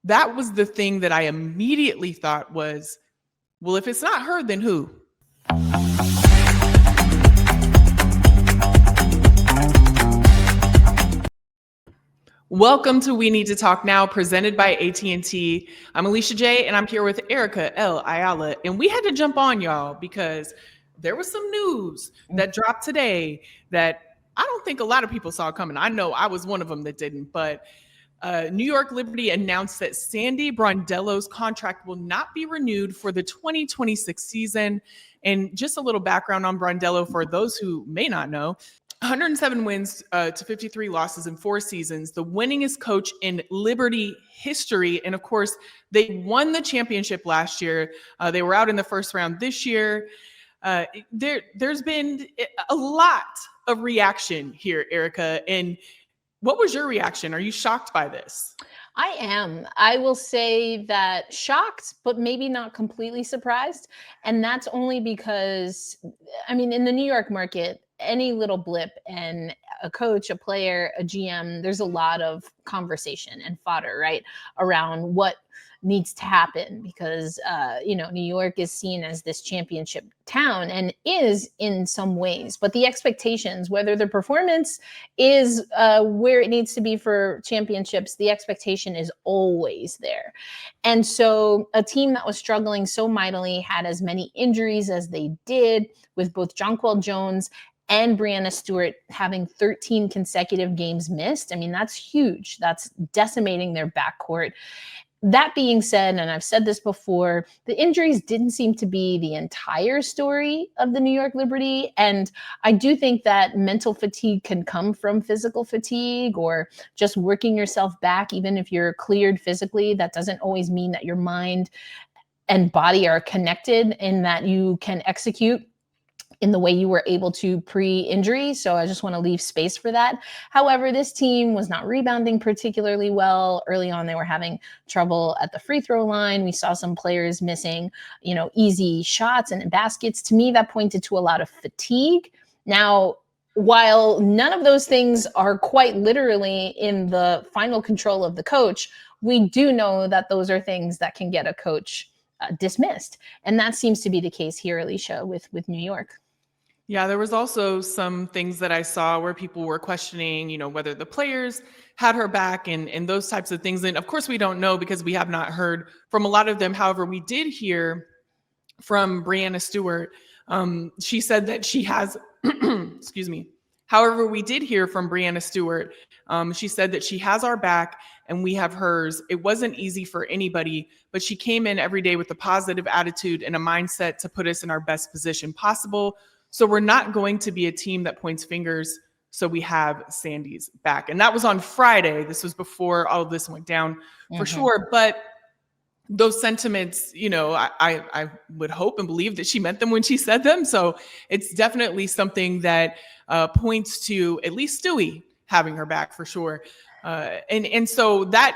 that was the thing that I immediately thought was, well, if it's not her, then who? Welcome to We Need to Talk Now, presented by AT&T. I'm Alicia J, and I'm here with Erica L. Ayala. And we had to jump on, y'all, because there was some news that dropped today that I don't think a lot of people saw coming. I know I was one of them that didn't, but New York Liberty announced that Sandy Brondello's contract will not be renewed for the 2026 season. And just a little background on Brondello for those who may not know. 107 wins to 53 losses in 4 seasons, the winningest coach in Liberty history. And of course, they won the championship last year. They were out in the first round this year. There's been a lot of reaction here, Erica. And what was your reaction? Are you shocked by this? I am. I will say that shocked, but maybe not completely surprised. And that's only because, I mean, in the New York market, any little blip and a coach, a player, a GM, there's a lot of conversation and fodder, right, around what needs to happen because, New York is seen as this championship town and is in some ways, but the expectations, whether the performance is where it needs to be for championships, the expectation is always there. And so a team that was struggling so mightily had as many injuries as they did, with both Jonquel Jones and Breanna Stewart having 13 consecutive games missed. I mean, that's huge. That's decimating their backcourt. That being said, and I've said this before, the injuries didn't seem to be the entire story of the New York Liberty. And I do think that mental fatigue can come from physical fatigue or just working yourself back. Even if you're cleared physically, that doesn't always mean that your mind and body are connected and that you can execute in the way you were able to pre-injury. So I just want to leave space for that. However, this team was not rebounding particularly well. Early on, they were having trouble at the free throw line. We saw some players missing, easy shots and baskets. To me, that pointed to a lot of fatigue. Now, while none of those things are quite literally in the final control of the coach, we do know that those are things that can get a coach dismissed. And that seems to be the case here, Alicia, with New York. Yeah, there was also some things that I saw where people were questioning, whether the players had her back and those types of things. And of course, we don't know because we have not heard from a lot of them. However, we did hear from Breanna Stewart. She said that she has, excuse me. However, we did hear from Breanna Stewart. She said that she has our back and we have hers. It wasn't easy for anybody, but she came in every day with a positive attitude and a mindset to put us in our best position possible. So we're not going to be a team that points fingers. So we have Sandy's back. And that was on Friday. This was before all of this went down for sure. But those sentiments, I would hope and believe that she meant them when she said them. So it's definitely something that points to at least Stewie having her back for sure. And so that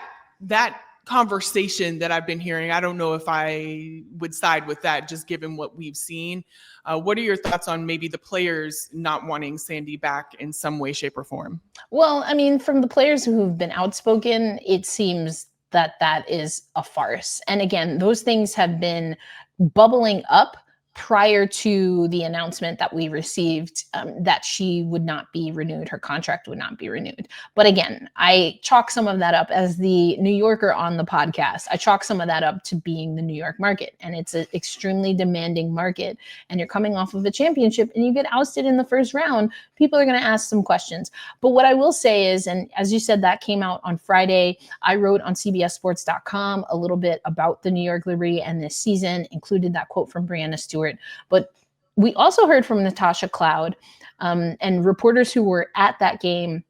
conversation that I've been hearing, I don't know if I would side with that, just given what we've seen. What are your thoughts on maybe the players not wanting Sandy back in some way, shape, or form? Well, I mean, from the players who've been outspoken, it seems that is a farce. And again, those things have been bubbling up prior to the announcement that we received that she would not be renewed, her contract would not be renewed. But again, I chalk some of that up as the New Yorker on the podcast. I chalk some of that up to being the New York market. And it's an extremely demanding market. And you're coming off of a championship and you get ousted in the first round. People are going to ask some questions. But what I will say is, and as you said, that came out on Friday. I wrote on CBSSports.com a little bit about the New York Liberty and this season, included that quote from Breanna Stewart. But we also heard from Natasha Cloud and reporters who were at that game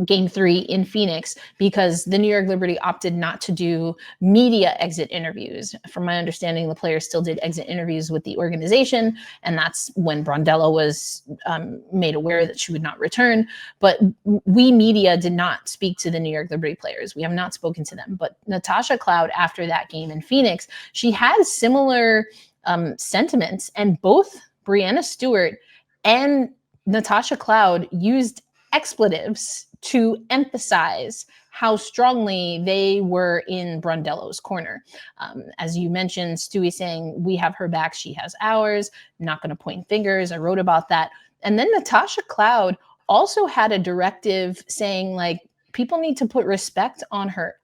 3 in Phoenix, because the New York Liberty opted not to do media exit interviews. From my understanding, the players still did exit interviews with the organization, and that's when Brondello was made aware that she would not return. But we media did not speak to the New York Liberty players. We have not spoken to them. But Natasha Cloud, after that game in Phoenix, she had similar sentiments, and both Breanna Stewart and Natasha Cloud used expletives to emphasize how strongly they were in Brondello's corner. As you mentioned, Stewie saying, we have her back, she has ours, not going to point fingers. I wrote about that. And then Natasha Cloud also had a directive saying, like, people need to put respect on her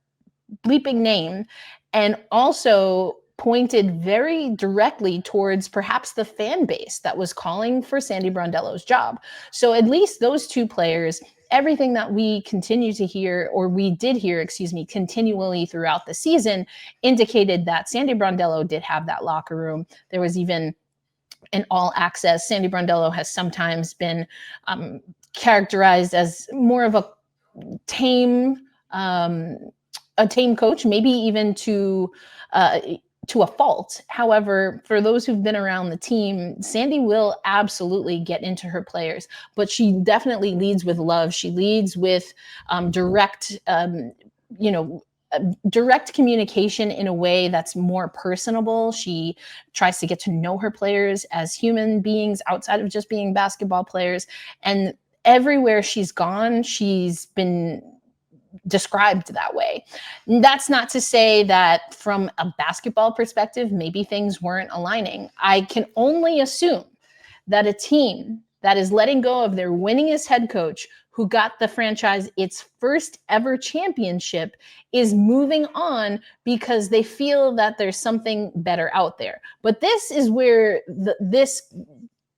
bleeping name, and also pointed very directly towards perhaps the fan base that was calling for Sandy Brondello's job. So at least those two players, everything that we continue to hear, or we did hear, continually throughout the season, indicated that Sandy Brondello did have that locker room. There was even an all access. Sandy Brondello has sometimes been characterized as more of a tame coach, maybe even to a fault. However, for those who've been around the team, Sandy will absolutely get into her players, but she definitely leads with love. She leads with direct communication in a way that's more personable. She tries to get to know her players as human beings outside of just being basketball players. And everywhere she's gone, she's been described that way. That's not to say that from a basketball perspective, maybe things weren't aligning. I can only assume that a team that is letting go of their winningest head coach, who got the franchise its first ever championship, is moving on because they feel that there's something better out there. But this is where this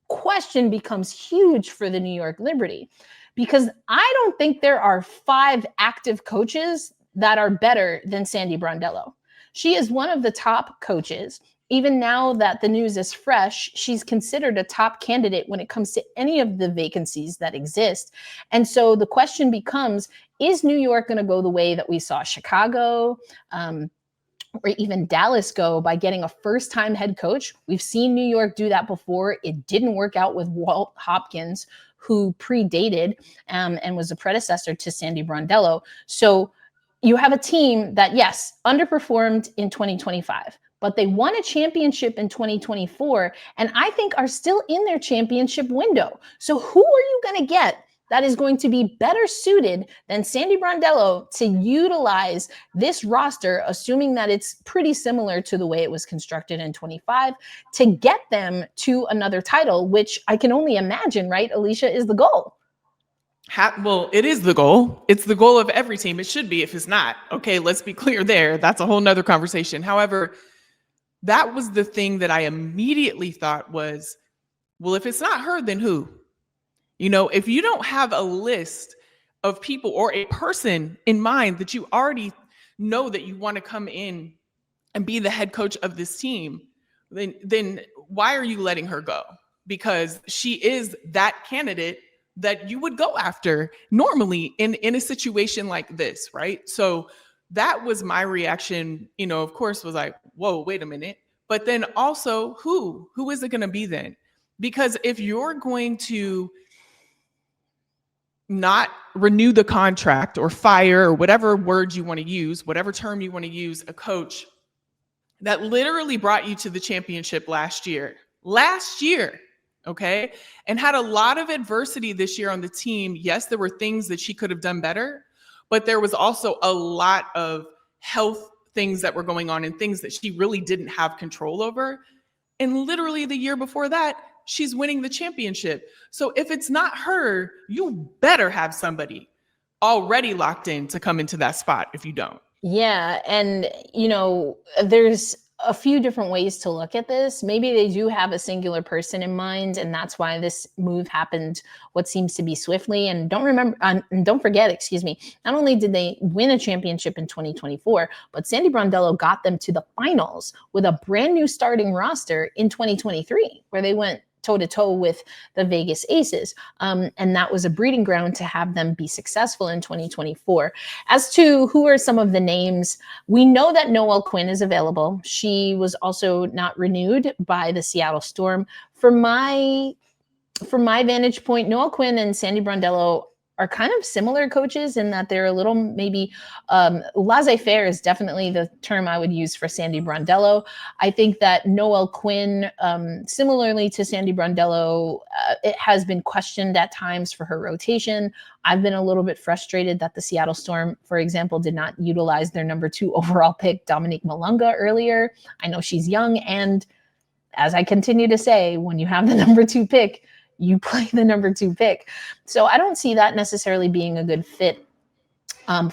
question becomes huge for the New York Liberty, because I don't think there are 5 active coaches that are better than Sandy Brondello. She is one of the top coaches. Even now that the news is fresh, she's considered a top candidate when it comes to any of the vacancies that exist. And so the question becomes, is New York going to go the way that we saw Chicago, or even Dallas go, by getting a first-time head coach? We've seen New York do that before. It didn't work out with Walt Hopkins, who predated and was a predecessor to Sandy Brondello. So you have a team that, yes, underperformed in 2025, but they won a championship in 2024, and I think are still in their championship window. So who are you going to get that is going to be better suited than Sandy Brondello to utilize this roster, assuming that it's pretty similar to the way it was constructed in 25, to get them to another title, which I can only imagine, right, Alicia, is the goal? Well, it is the goal. It's the goal of every team. It should be. If it's not, okay, let's be clear there. That's a whole nother conversation. However, that was the thing that I immediately thought was, well, if it's not her, then who? You know, if you don't have a list of people or a person in mind that you already know that you want to come in and be the head coach of this team, then why are you letting her go? Because she is that candidate that you would go after normally in a situation like this, right? So that was my reaction, you know, of course, was like, whoa, wait a minute. But then also, who is it going to be then? Because if you're going to not renew the contract or fire, or whatever word you want to use, whatever term you want to use, a coach that literally brought you to the championship last year, okay, and had a lot of adversity this year on the team. Yes, there were things that she could have done better, but there was also a lot of health things that were going on and things that she really didn't have control over. And literally the year before that, she's winning the championship. So if it's not her, you better have somebody already locked in to come into that spot if you don't. Yeah. And, you know, there's a few different ways to look at this. Maybe they do have a singular person in mind, and that's why this move happened what seems to be swiftly. And don't forget, not only did they win a championship in 2024, but Sandy Brondello got them to the finals with a brand new starting roster in 2023, where they went toe-to-toe with the Vegas Aces. And that was a breeding ground to have them be successful in 2024. As to who are some of the names, we know that Noelle Quinn is available. She was also not renewed by the Seattle Storm. From my vantage point, Noelle Quinn and Sandy Brondello are kind of similar coaches in that they're a little maybe laissez-faire is definitely the term I would use for Sandy Brondello. I think that Noelle Quinn, similarly to Sandy Brondello, it has been questioned at times for her rotation. I've been a little bit frustrated that the Seattle Storm, for example, did not utilize their number 2 overall pick, Dominique Malunga, earlier. I know she's young, and as I continue to say, when you have the number 2 pick, you play the number 2 pick. So I don't see that necessarily being a good fit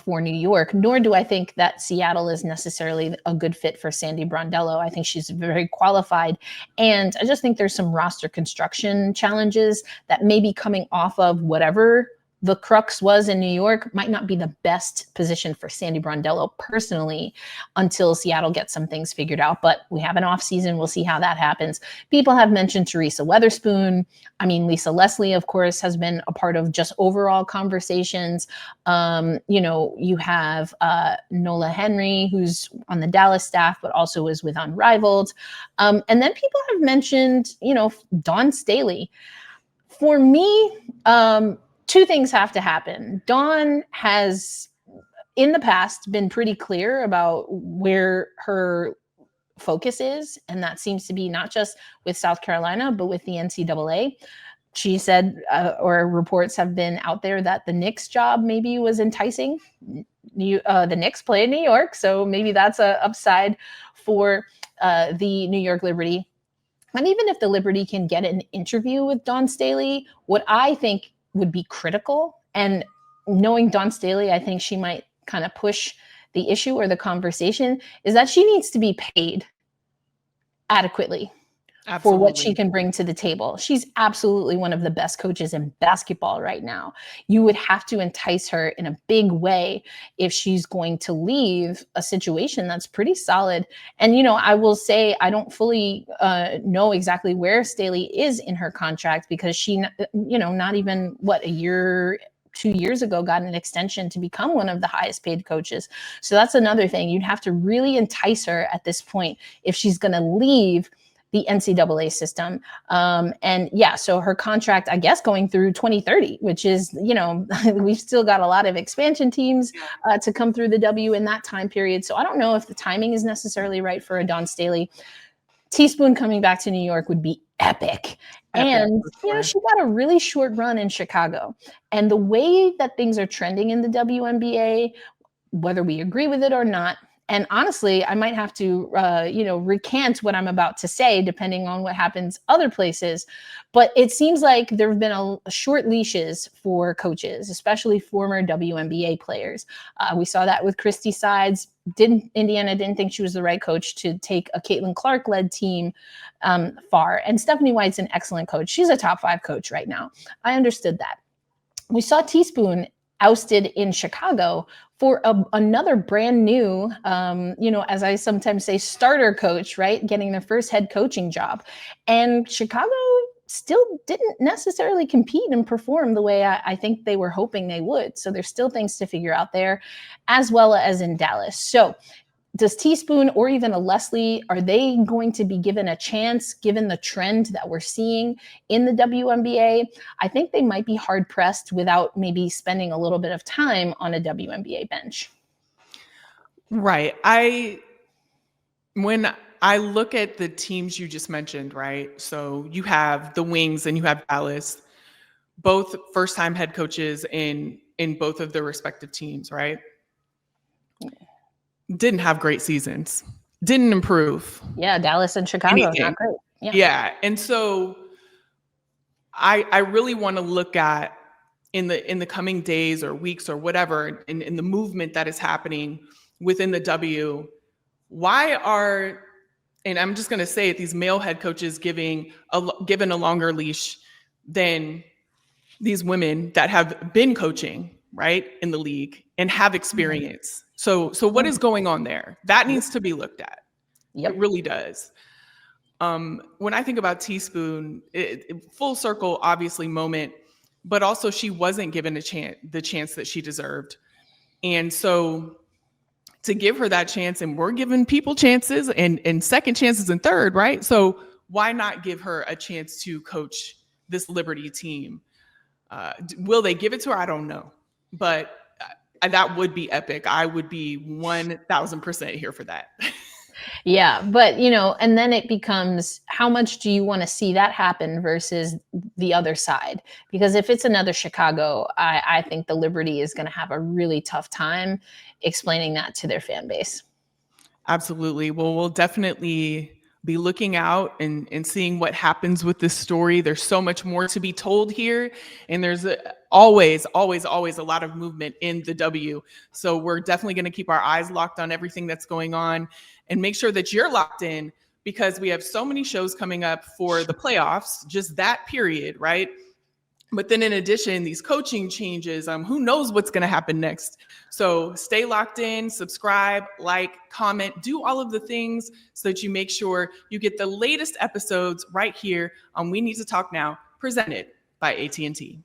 for New York, nor do I think that Seattle is necessarily a good fit for Sandy Brondello. I think she's very qualified. And I just think there's some roster construction challenges that may be coming off of whatever the crux was in New York might not be the best position for Sandy Brondello personally until Seattle gets some things figured out. But we have an off season. We'll see how that happens. People have mentioned Teresa Weatherspoon. I mean, Lisa Leslie, of course, has been a part of just overall conversations. You have Nola Henry, who's on the Dallas staff, but also is with Unrivaled. And then people have mentioned, Dawn Staley. For me, 2 things have to happen. Dawn has, in the past, been pretty clear about where her focus is, and that seems to be not just with South Carolina, but with the NCAA. She said, or reports have been out there that the Knicks job maybe was enticing. The Knicks play in New York, so maybe that's an upside for the New York Liberty. And even if the Liberty can get an interview with Dawn Staley, what I think would be critical, and knowing Dawn Staley, I think she might kind of push the issue or the conversation, is that she needs to be paid adequately for what she can bring to the table. She's absolutely one of the best coaches in basketball right now. You would have to entice her in a big way if she's going to leave a situation that's pretty solid. And, I will say I don't fully know exactly where Staley is in her contract because she, not even a year 2 years ago got an extension to become one of the highest paid coaches. So that's another thing. You'd have to really entice her at this point if she's going to leave the NCAA system. So her contract, I guess, going through 2030, which is, we've still got a lot of expansion teams to come through the W in that time period. So I don't know if the timing is necessarily right for a Dawn Staley. Teaspoon coming back to New York would be epic. And, she got a really short run in Chicago. And the way that things are trending in the WNBA, whether we agree with it or not, and honestly, I might have to, recant what I'm about to say, depending on what happens other places. But it seems like there have been a short leashes for coaches, especially former WNBA players. We saw that with Christy Sides. Indiana didn't think she was the right coach to take a Caitlin Clark-led team far. And Stephanie White's an excellent coach. She's a top 5 coach right now. I understood that. We saw Teaspoon ousted in Chicago for another brand new, as I sometimes say, starter coach, right? Getting their first head coaching job. And Chicago still didn't necessarily compete and perform the way I think they were hoping they would. So there's still things to figure out there, as well as in Dallas. So does Teaspoon or even a Leslie, are they going to be given a chance given the trend that we're seeing in the WNBA? I think they might be hard pressed without maybe spending a little bit of time on a WNBA bench. Right. When I look at the teams you just mentioned, right? So you have the Wings and you have Dallas, both first-time head coaches in both of their respective teams, right? Didn't have great seasons, didn't improve. Yeah, Dallas and Chicago, not great. Yeah. And so I really want to look at in the coming days or weeks or whatever, in the movement that is happening within the W, and I'm just going to say it, these male head coaches given a longer leash than these women that have been coaching, right, in the league and have experience. So what is going on there? That needs to be looked at. Yep. It really does. When I think about Teaspoon, full circle, obviously moment, but also she wasn't given the chance that she deserved. And so to give her that chance, and we're giving people chances and second chances and third, right? So why not give her a chance to coach this Liberty team? Will they give it to her? I don't know, but that would be epic. I would be 1000% here for that. Yeah, but and then it becomes, how much do you want to see that happen versus the other side? Because if it's another Chicago, I think the Liberty is going to have a really tough time explaining that to their fan base. Absolutely. Well, we'll definitely be looking out and seeing what happens with this story. There's so much more to be told here. And there's always a lot of movement in the W. So we're definitely going to keep our eyes locked on everything that's going on and make sure that you're locked in, because we have so many shows coming up for the playoffs, just that period, right? But then in addition, these coaching changes, who knows what's going to happen next. So stay locked in, subscribe, like, comment, do all of the things so that you make sure you get the latest episodes right here on We Need to Talk Now, presented by AT&T.